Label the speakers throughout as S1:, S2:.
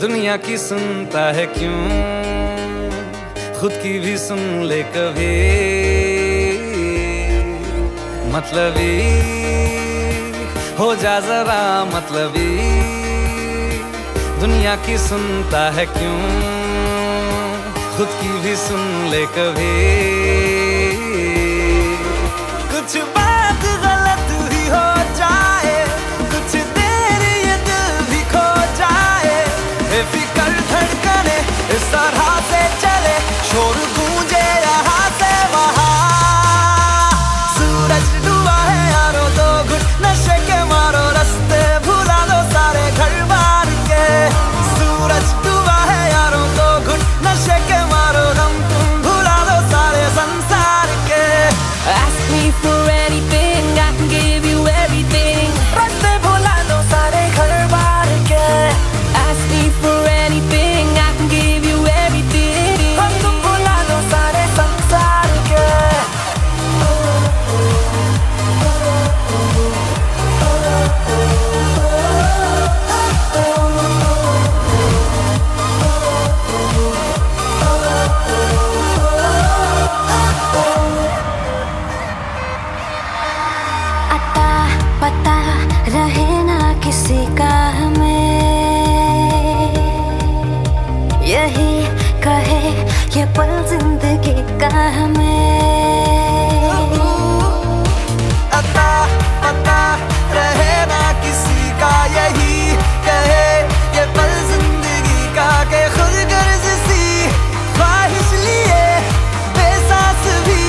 S1: दुनिया की सुनता है क्यों, खुद की भी सुन ले कभी। मतलबी हो जा जरा मतलबी, दुनिया की सुनता है क्यों, खुद की भी सुन ले कभी। कुछ बात गलत ही हो जाए, कुछ देर ये दिल भी खो जाए, बेफिक्र धड़कने इस तरह से चले, शोर गूंजे यहाँ से वहाँ। सूरज डूबा है यारो, दो घुट नशे के मारो, रास्ते भुला दो सारे घर बार के। सूरज डूबा है यारो, दो घुट नशे के मारो, गम तुम भुला दो सारे संसार के।
S2: Ask me for anything, I can give you everything.
S1: रास्ते भुला दो सारे घर बार के।
S2: Ask me for anything, I can give you everything.
S1: हम तुम भुला दो सारे संसार के।
S3: अता पता रहे ना किसी का हमें, यही कहे ये पल जिंदगी का हमें।
S1: अता पता रहे ना किसी का, यही कहे ये पल जिंदगी का, के खुद गर्ज सी ख्वाहिश लिए बेसास भी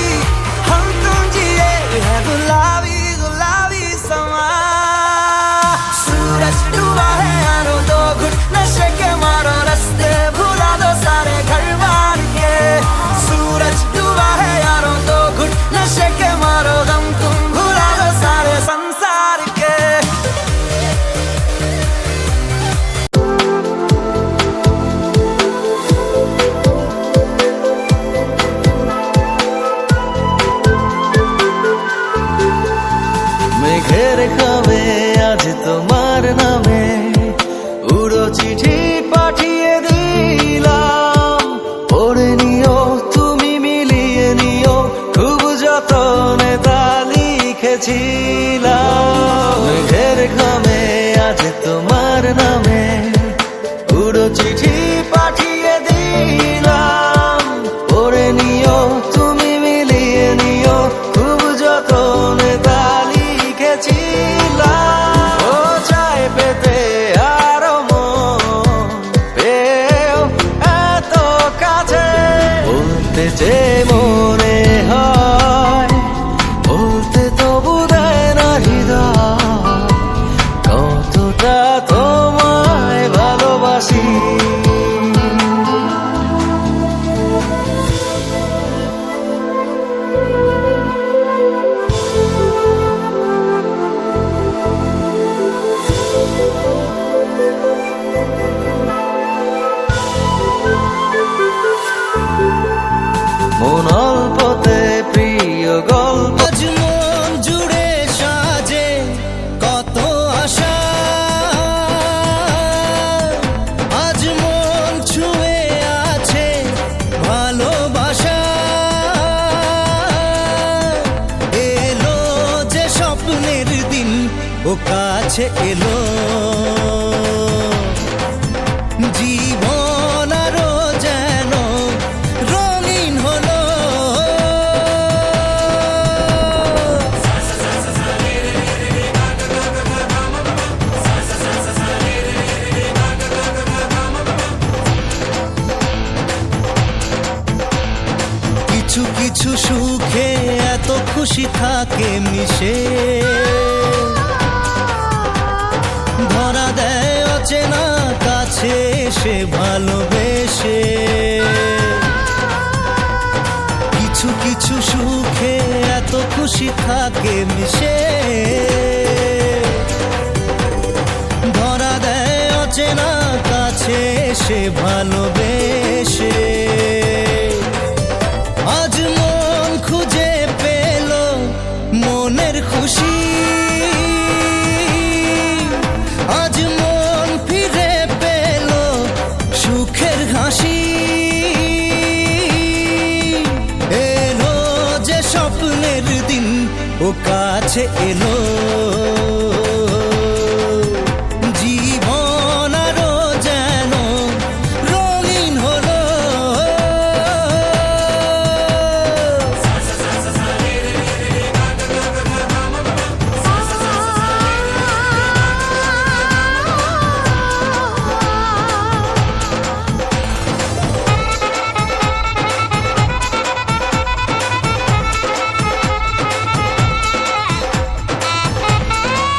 S1: हम तुम जिए है गुलाबी गुलाबी समा। सूरज डूबा है यारो, दो घुट नशे के मारो, रास्ते भुला दो सारे घर बार के। सूरज डूबा है यारो, दो घुट नशे के मारो, गम तुम भुला दो सारे संसार के। মেঘের খাবে আজ তোমার নামে, উড়ো চিঠি পাঠিয়ে দিলাম, পড়ে নিও তুমি মিলিয়ে নিও, খুব যতনে তা লিখেছিলাম। মেঘের ঘামে আজ তোমার নামে, উড়ো চিঠি পাঠিয়ে দিলাম, পড়ে নিও তুমি মিলিয়ে নিও, খুব যতনে তা লিখেছিলাম। ও চায় পেতে আরো মন পেও এত কাছে, বলতে যে মনে হয় বলতে তবু দেয় না হৃদয়, কতটা তোমায় ভালোবাসি। মন অল্পতে প্রিয় গল্প,
S4: আজ মন জুড়ে সাজে কত আশা, আজ মন ছুঁয়ে আছে ভালোবাসা। এলো যে স্বপ্নের দিন, ও কাছে এলো, জীবন আরো যেন রঙিন হলো। কিছু কিছু সুখে এত খুশি থাকে মিশে, ধরা দেয় অচেনা কাছে এসে ভালোবেসে। কিছু কিছু সুখে এত খুশি থাকে মিশে, ধরা দেয় অচেনা কাছে এসে ভালোবেসে। আজ মন খুঁজে পেল মনের খুশি, আজ মন ফিরে পেল কাছে এলো